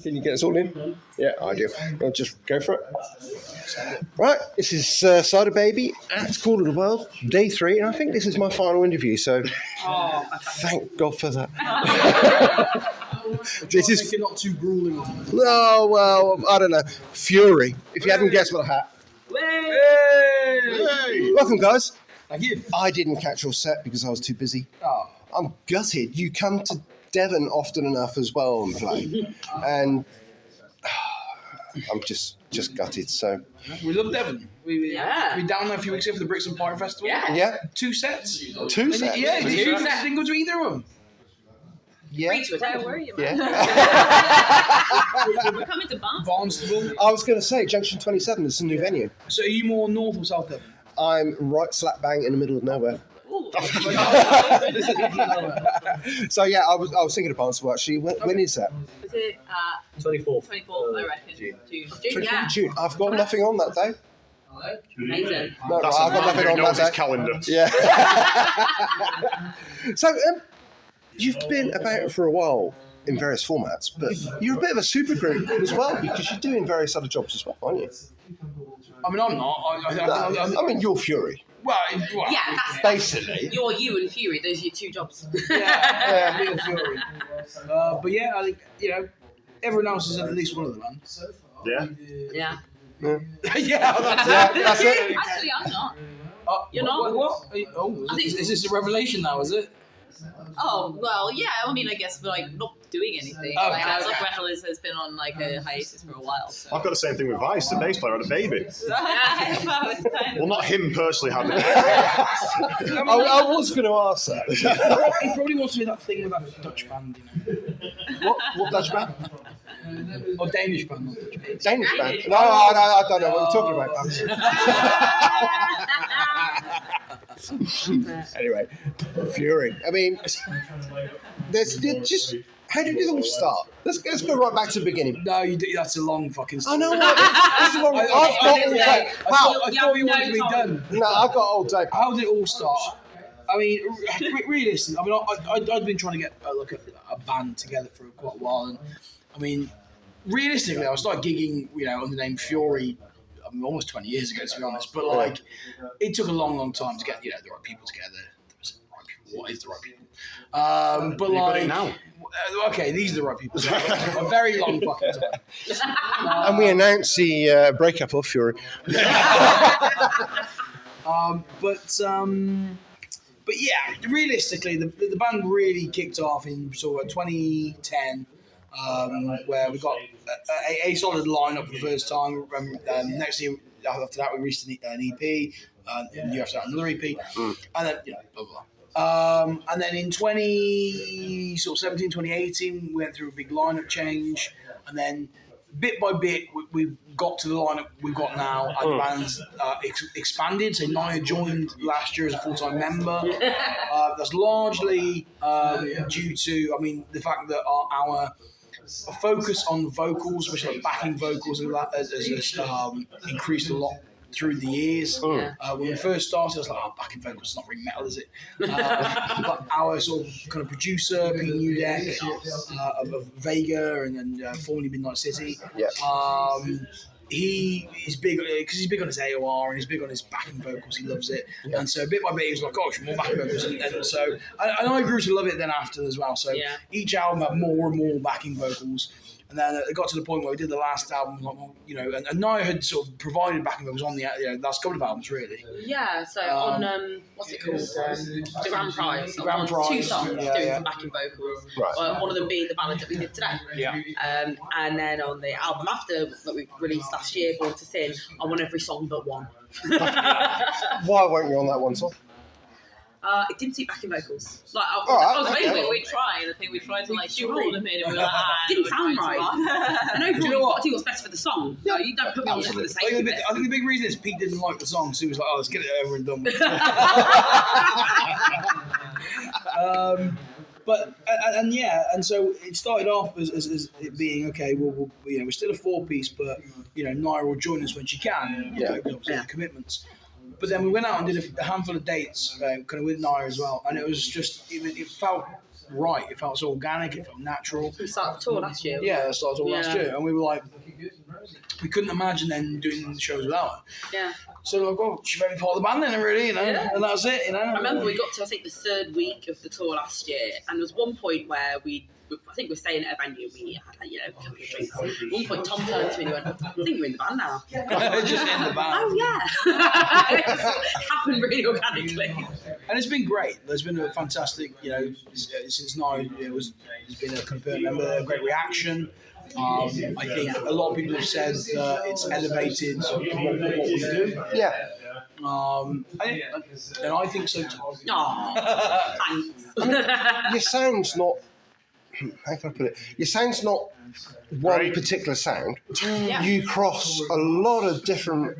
Can you get us all in? Yeah, I do. I'll just go for it. Right, this is Cyderbaby at Call of the World, day 3, and I think this is my final interview, so thank God for that. This is not too grueling. No, well, I don't know. Fury. If you hadn't guessed what I had. Hey! Welcome, guys. Thank you. I didn't catch your set because I was too busy. Oh. I'm gutted. You come to Devon often enough as well and play, and I'm just gutted. So we love Devon. We down there a few weeks ago for the Bricks and Pyre Festival. Yeah. 2 sets. 2 sets. Yeah, 2 sets. Didn't go to either of them. Yeah. Don't worry about it. We're coming to Barnstable. I was going to say Junction 27 is a new venue. So are you more north or south Devon? I'm right slap bang in the middle of nowhere. So yeah, I was thinking of Barnstable actually. When is that? Is it 24th? 24th, I reckon. June. 24th June. I've got nothing on that day. Amazing. No, I've got nothing on that day. Calendar. Yeah. So you've been about for a while in various formats, but you're a bit of a supergroup as well because you're doing various other jobs as well, aren't you? I mean, I'm not. I mean, you're Fury. Well, Yeah, that's basically. You're you and Fury. Those are your 2 jobs. Yeah, me and Fury. But yeah, I think everyone else is in at least one of the bands. Yeah. Yeah. Yeah, That's it. Actually, I'm not. You're not? What? Oh, is this a revelation now? Is it? Oh, well, yeah. I mean, I guess we're like not doing anything. Oh, like, okay. Black Metal has been on like a hiatus for a while. So. I've got the same thing with Vice. The bass player had a baby. Well, Well, not him personally had it. I was going to ask that. He probably wants to do that thing with that Dutch band, What Dutch band? Or Danish band, not Dutch band. Danish band? No, I don't know what you're talking about. Anyway, Fury. I mean, there's just how did it all start? Let's go right back to the beginning. No, that's a long fucking story. I know. It's a long, I've got all day. I thought you wanted to be done. No, I've got all day. How did it all start? I mean, realistically, I'd been trying to get a band together for quite a while, and I mean, realistically, I started gigging, under the name Fury, almost 20 years ago, to be honest. But like, it took a long time to get the right people together. What is the right people? But You've like got it now. Okay, these are the right people. A very long fucking time. And we announced the breakup of Fury. But yeah, realistically, the band really kicked off in sort of 2010, where we got a solid lineup for the first time. Next year, after that, we released an EP. And year after that, another EP, and then blah blah. And then in 2017, 2018, we went through a big lineup change, and then bit by bit, we got to the lineup we've got now, and the band's expanded. So Naya joined last year as a full-time member. That's largely due to, the fact that our focus on the vocals, especially like backing vocals, and that has increased a lot through the years. When we first started, I was like, backing vocals is not really metal, is it? But our sort of kind of producer, Pete Newdeck, of Vega and formerly Midnight City, he's big because he's big on his AOR and he's big on his backing vocals. He loves it, and so bit by bit he was like, "Gosh, more backing vocals," and so I grew to love it then after as well. So each album had more and more backing vocals. And then it got to the point where we did the last album, and Naya had sort of provided backing vocals on the last couple of albums, really. Yeah, so on, what's it called? The Grand Prize. The Grand Prize. 2 songs doing some backing vocals. Right. One of them being the ballad that we did today. Yeah. And then on the album after that we released last year, Born to Sin, I'm on every song but one. Why weren't you on that one song? It didn't suit backing vocals. Like I was okay. we tried. I think we tried to shoehorn them in, and we were like, didn't sound right. And overall, Do you know what? You've got to do what's best for the song. No, you don't put me on just for the sake of it. I think the big reason is Pete didn't like the song, so he was like, let's get it over and done with. And so it started off as it being okay. Well, we're still a 4-piece, but Naya will join us when she can. Obviously the commitments. But then we went out and did a handful of dates, kind of with Naya as well, and it was just it felt right. It felt so organic. It felt natural. We started the tour last year. Yeah, that started all last Yeah. year, and we were like, we couldn't imagine then doing the shows without her. Yeah. So we're like, well, she made me part of the band then, really, Yeah. and that was it, I remember we got to, I think, the third week of the tour last year, and there was one point where I think we're staying at a venue, we had, like, a couple of drinks. At one point, Tom turned to me and went, I think you're in the band now. just in the band. Oh, yeah. It just happened really organically. And it's been great. There's been a fantastic, since now it's been a confirmed member, a great reaction. I think a lot of people have said that it's elevated what we do. Yeah. And I think so too. Oh, thanks. Your sound's not. How can I put it? Your sound's not one Right. particular sound. Yeah. You cross a lot of different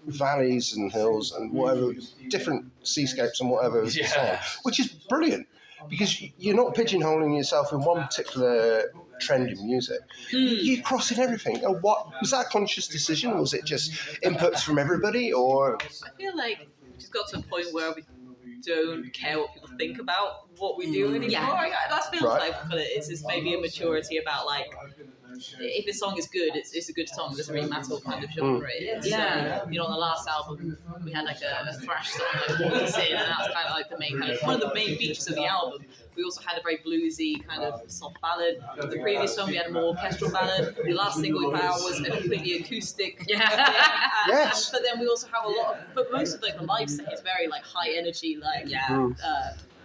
valleys and hills and whatever, different seascapes and whatever, Yeah. sound, which is brilliant because you're not pigeonholing yourself in one particular trend in music. You're crossing everything. And what was that a conscious decision? Was it just inputs from everybody, or? I feel like we just got to a point where we don't care what people think about what we do anymore. Yeah. That feels Right. like, but it's just maybe a maturity about like, if a song is good, it's a good song. It doesn't really matter what kind of genre it is. Yeah. So, on the last album, we had like a thrash song, like Walkers In, and that's kind of like the main kind of one of the main features of the album. We also had a very bluesy kind of soft ballad. The previous song we had a more orchestral ballad. The last single we put out was a completely acoustic. Yes. But then we also have a lot of, but most of like the live set is very like high energy, like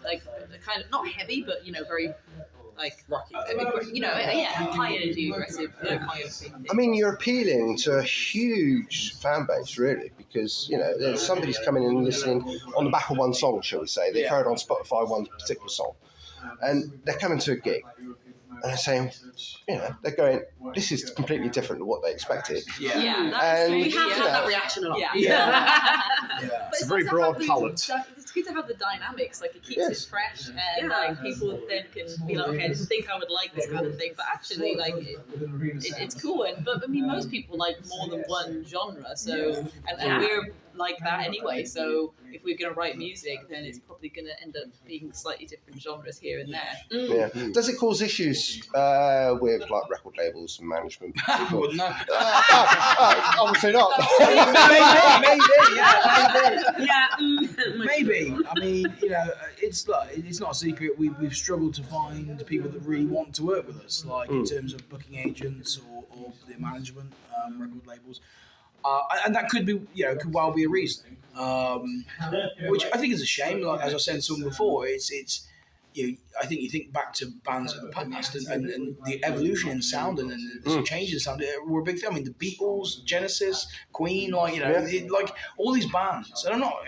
like kind of not heavy, but very like rocky, high energy, aggressive, high energy. I mean, you're appealing to a huge fan base, really, because there's somebody's coming in and listening on the back of one song, shall we say? They've heard on Spotify one particular song, and they're coming to a gig, and they're saying, they're going, this is completely different to what they expected. Yeah, And We have had that reaction a lot. Yeah. Yeah. But It's a very nice to broad have the- palette. It's good to have the dynamics. Like it keeps Yes. it fresh, and like people then can be like, okay, I didn't think I would like this kind of thing, but actually, like it's cool. But I mean, most people like more than one genre, so and we're like that anyway. So if we're going to write music, then it's probably going to end up being slightly different genres here and there. Yeah. Does it cause issues with like record labels and management? I wouldn't know. Obviously not. Maybe. I mean, it's not a secret. We've struggled to find people that really want to work with us, like in terms of booking agents or the management, record labels, and that could be, could well be a reason. Which I think is a shame. Like as I said to someone before, it's. I think you think back to bands of the past and the evolution in sound and the change in sound were a big thing. I mean, the Beatles, Genesis, Queen, like all these bands. And I'm not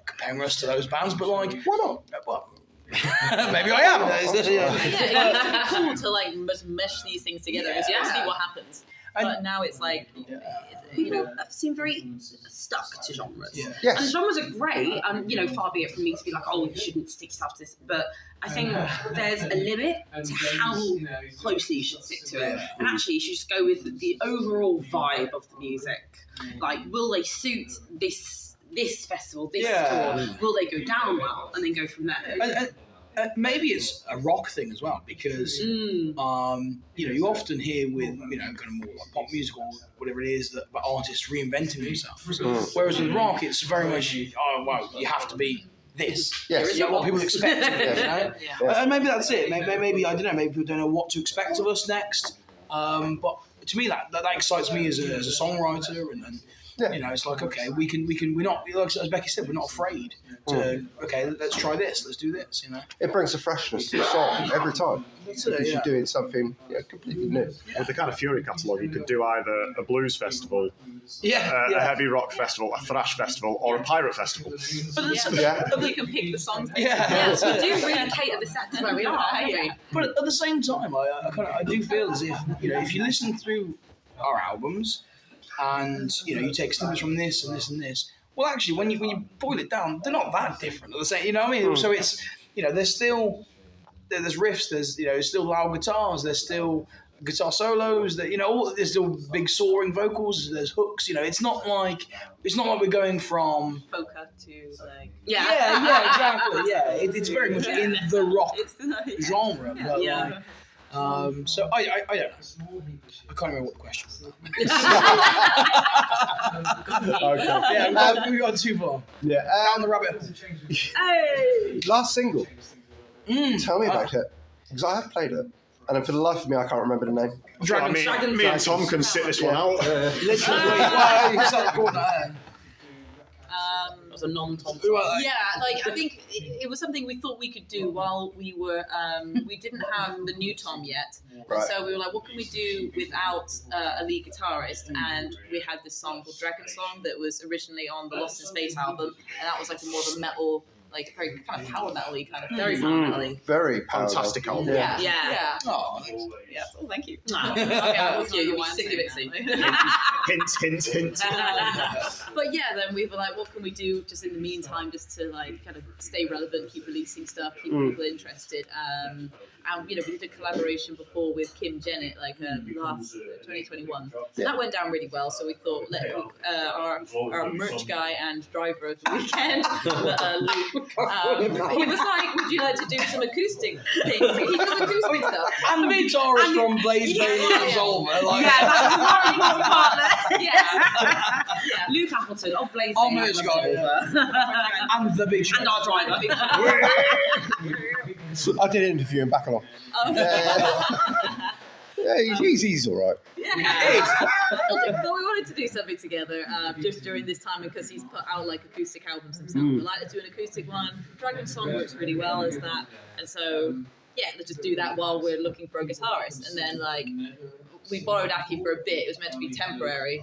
comparing us to those bands, but like, why not? Well, maybe I am. It's cool to like mesh these things together and see what happens. But now it's like, People seem very stuck to genres. Yeah. Yes. And genres are great, and far be it from me to be like, oh, you shouldn't stick yourself to this. But I think there's a limit to how closely you should stick to it. And actually, you should just go with the overall vibe of the music. Like, will they suit this festival, this tour? Will they go down well? And then go from there. Maybe it's a rock thing as well, because you often hear with kind of more like pop music or whatever it is that artists reinventing themselves. Whereas with rock, it's very much you have to be this. Yes. It's what people expect of it, Yes. And maybe that's it. Maybe I don't know. Maybe people don't know what to expect of us next. But to me, that excites me as a songwriter, and it's like, okay, we're not, like as Becky said, we're not afraid to, okay, let's try this, let's do this, It brings a freshness to the song every time. Because you're doing something completely new. With the kind of Fury catalogue, you could do either a blues festival, a heavy rock festival, a thrash festival, or a pirate festival. But we can pick the songs. We do really cater the set to where we are. But at the same time, I do feel as if you listen through our albums and you take snippets from this and this and this, well, actually, when you boil it down, they're not that different. At the same, what I mean? So it's there's riffs, there's still loud guitars, there's still guitar solos. That there's still big soaring vocals. There's hooks. It's not like we're going from Polka to like. Yeah, exactly. Yeah, it's very much in the rock genre. But so I don't know. I can't remember what the question was. Okay. Yeah, we got too far. Yeah. Down the rabbit hole. Hey! Last single. Tell me about it. Because I have played it. And for the life of me, I can't remember the name. Me and Tom can sit this one out. Literally. That was a non-Tom. Yeah, like I think it was something we thought we could do while we were. We didn't have the new Tom yet, Right. so we were like, what can we do without a lead guitarist? And we had this song called Dragon Song that was originally on the Lost in Space album, and that was like more of a metal, like very kind of power metal-y kind of very power metal-y. Very powerful. Fantastic album. Yeah. Oh, Yeah. Oh, thank you. Okay, I was you. You'll be sick of it soon. Hint. But yeah, then we were like, what can we do just in the meantime, just to like kind of stay relevant, keep releasing stuff, keep people interested. And we did a collaboration before with Kim Jennett, like last 2021. So that went down really well. So we thought, let our merch guy and driver of the weekend, Luke, he was like, would you like to do some acoustic things? He does acoustic stuff. and the guitarist from Blaze Baby Resolver. Like, That was partner. Yeah. Luke Appleton of Blaze. Our merch guy. And the big And our driver. I did interview him back along. Yeah, he's all right. But we wanted to do something together just during this time because he's put out like acoustic albums himself. We like to do an acoustic one. Dragon Song works really well as that, and so let's just do that while we're looking for a guitarist. And then like we borrowed Aki for a bit. It was meant to be temporary,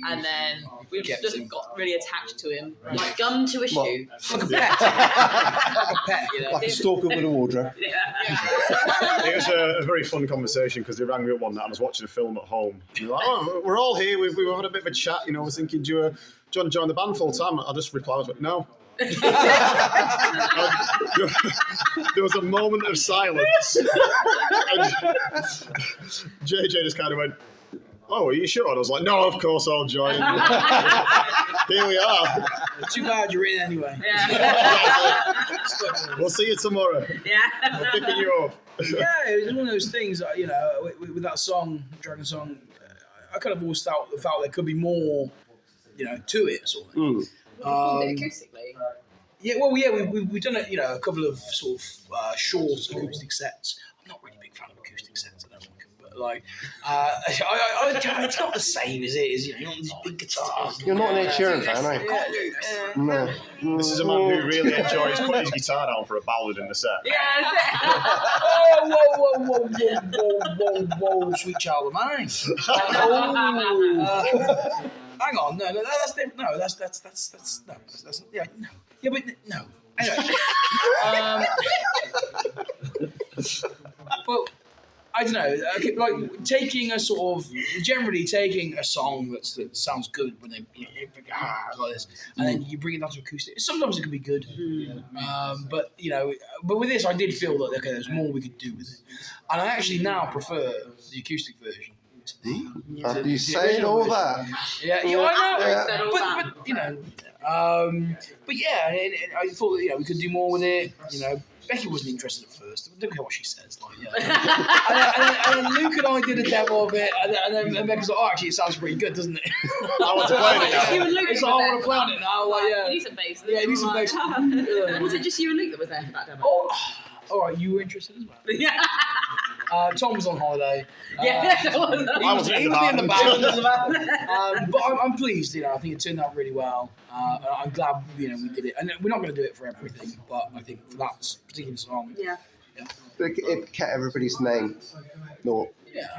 and then we just got really attached to him, Like gum to a shoe. like a pet. Like a pet, Like a stalker with a wardrobe. It was a very fun conversation because they rang me up one night and I was watching a film at home. And they were like, we're all here. We've had a bit of a chat. I was thinking, do you want to join the band full time? I just replied, no. There was a moment of silence. And JJ just kind of went, oh, are you sure? And I was like, no, of course I'll join. Here we are. Too bad you're in anyway. We'll see you tomorrow. I'm picking you up. Yeah, it was one of those things, with that song, Dragon Song, I kind of always felt there could be more, to it, sort of. acoustically. We've done a couple of sort of short acoustic sets. I'm not really a big fan of acoustic sets, I don't like them, but like, it's not the same as it is, these big guitars. You're not an Ed Sheeran fan, are you? No. This is a man who really enjoys putting his guitar down for a ballad in the set. Whoa, sweet child of mine. Hang on, no, that's different. No, that's no. Yeah, but no. Anyway, well, I don't know. Like taking a generally taking a song that sounds good when they like this, and then you bring it down to acoustic. Sometimes it can be good, but with this, I did feel that there's more we could do with it, and I actually now prefer the acoustic version. Are you saying all that? Yeah, I know. But I thought that we could do more with it. Becky wasn't interested at first. Look at what she says. And then Luke and I did a demo of it, and then Becky's like, "Oh, actually, it sounds pretty good, doesn't it?" I want to play it now. You and Luke It's like, I want to play on it now. Like, yeah. You need some bass. Yeah, you need some bass. Was it just you and Luke that was there for that demo? Oh, all right, you were interested as well. Yeah. Tom was on holiday. I was in He the was in the band. band. But I'm pleased. I think it turned out really well. I'm glad we did it, and we're not going to do it for everything, but I think for that particular song, But it kept everybody's name, or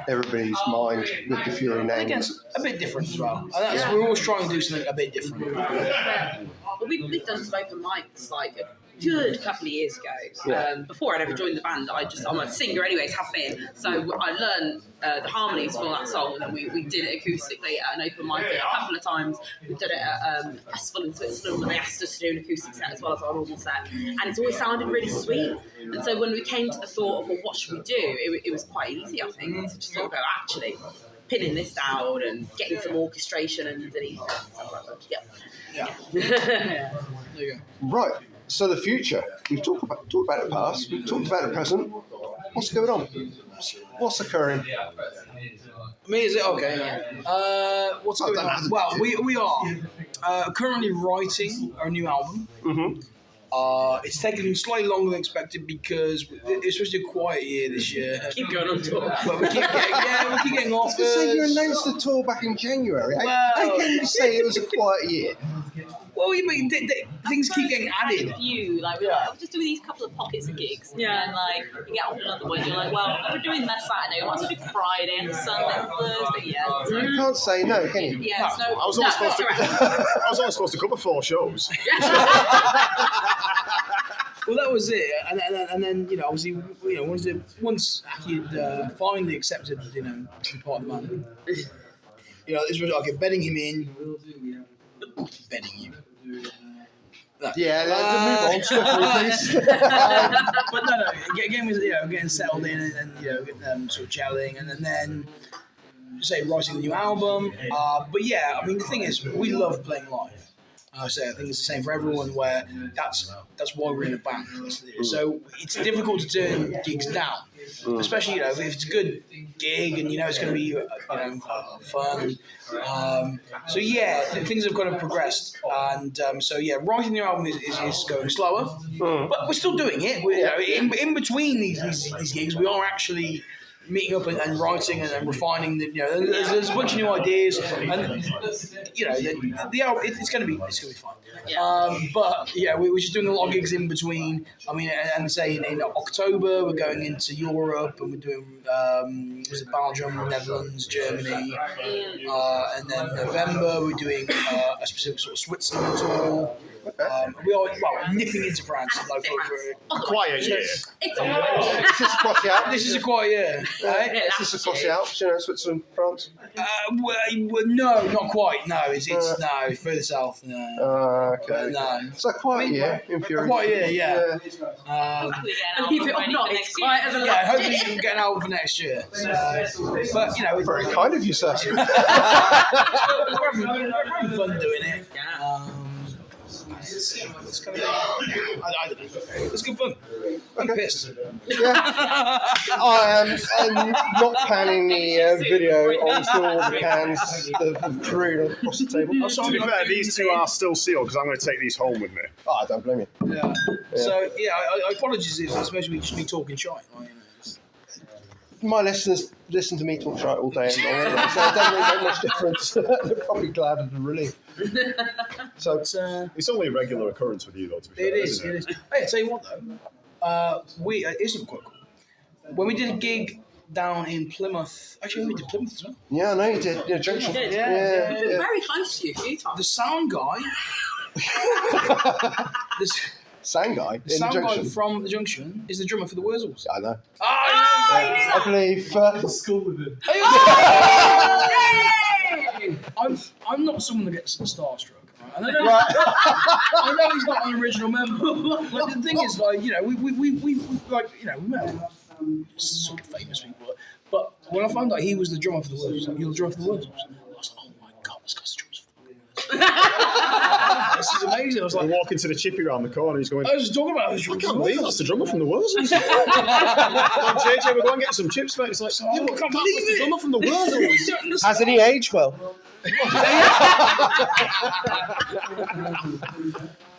everybody's mind with the Fury And again, names. a bit different as well. And we're always trying to do something a bit different. Well, we've done some open mics, like good couple of years ago, before I'd ever joined the band, I'm a singer anyways, have been. So I learned the harmonies for that song, and then we did it acoustically at an open mic a couple of times. We did it at a festival in Switzerland where they asked us to do an acoustic set as well as our normal set, and it's always sounded really sweet. And so when we came to the thought of, well, what should we do, it was quite easy, I think, to just sort of go, actually, pinning this down and getting some orchestration underneath it. Yeah. There you go. Right. So the future. We've talked about the past. We've talked about the present. What's going on? What's occurring? Me, is it okay? What's going on? Well, we are currently writing our new album. Mm-hmm. It's taken slightly longer than expected because it's supposed to be a quiet year this year. Keep going on tour. But we keep getting offers. You say you announced the tour back in January. How can you say it was a quiet year? Well, you mean things keep getting added. We're just doing these couple of pockets of gigs. Yeah. And you get on another one, you're like, well, we're doing that Saturday, we want to do Friday and Sunday and Thursday, You can't say no, can you? Yeah, no, I was only supposed to cover 4 shows. Well, that was it, and then obviously once you finally accepted to be part of the band, this was like bedding him in, bedding you. No. Yeah, move on swiftly, please. But no, again was getting settled in and sort of gelling, and then writing the new album. But yeah, I mean the thing is, we love playing live. I think it's the same for everyone. Where that's why we're in a band. So it's difficult to turn gigs down, especially if it's a good gig and it's going to be fun. So yeah, things have kind of progressed, and writing the album is going slower, but we're still doing it. In between these gigs, we are actually meeting up and writing and refining. There's a bunch of new ideas, and the album it's going to be fun. Yeah. But yeah, we're just doing a lot of gigs in between. I mean, and say in October we're going into Europe and we're doing Belgium, Netherlands, Germany, and then November we're doing a specific sort of Switzerland tour. We are nipping into France for Quiet year. Is this across the Alps? This is a quiet year. Right? Is this across the Alps? Switzerland, France? No, not quite. No, it's no further south. No. Okay. No. So a quiet year in Fury. A quiet year, yeah. Believe it or not, it's quite as a Yeah, hopefully you can get an album for next year. But it's Very kind of you, sir. we're having fun doing it. It's kind of, I don't know. It's good fun. I'm pissed. Yeah. I'm not panning the video onto all the cans that have careened across the table. To be fair, these 2 are still sealed because I'm going to take these home with me. Oh, I don't blame you. Yeah. So, I apologise if it's supposed to be just me talking shite. My listeners listen to me talk shite all day long anyway, so it doesn't really make much difference. They're probably glad of the relief. So It's only a regular occurrence with you, though, to be fair. It is. Hey, I tell you what, though. Isn't quite cool. When we did a gig down in Plymouth, actually, we did Plymouth as well. yeah, I know you did. Yeah, Junction. I've been very close to you a few times. The sound guy. Sound guy The in sound guy Junction. from the Junction is the drummer for the Wurzels. I know. I I believe. School with him. I'm not someone that gets starstruck. Right? I know he's not an original member. But the thing is, we met sort of famous people. But when I found out he was the drummer for the Wurzels, you're the drummer for the Wurzels, I was like, oh my god, this guy's the drummer for the Wurzels. This is amazing. I was like, We're walking to the chippy around the corner. He's going, I was just talking about this. I can't believe that's the drummer from the Wurzels. JJ, we're going to get some chips, mate. It's like, I can't believe the it. drummer from the Wurzels. Hasn't he aged well?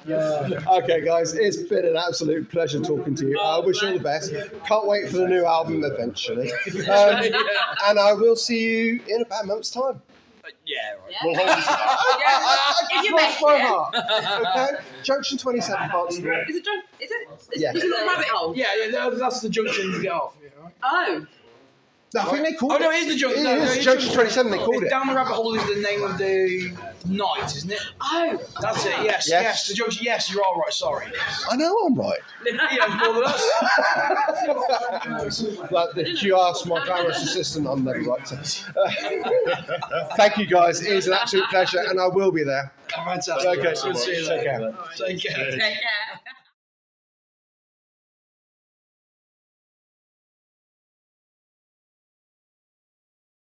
Okay, guys, it's been an absolute pleasure talking to you. I wish you all the best. Can't wait for the new album eventually. And I will see you in about a month's time. Yeah, right. We'll hold this. If you Cross make my it. heart. Okay? Junction 27 parts. Is it? Is it? Yeah. Is it not a rabbit hole? Yeah, that's the junction you get off. Yeah, right? Oh. No, I think they called Oh it. no, it is the Junction. It No, is it is Junction 27. They called It's it. Down the Rabbit Hole is the name of the night, isn't it? Oh, That's it. Yes, Yes. yes. The Junction. Yes, you are right. Sorry. I know I'm right. He knows more than us. Like if you ask my glamorous assistant, I'm never right. So. Thank you guys. It is an absolute pleasure, and I will be there. Fantastic. Okay, Good to see you. take care. Take care. take care.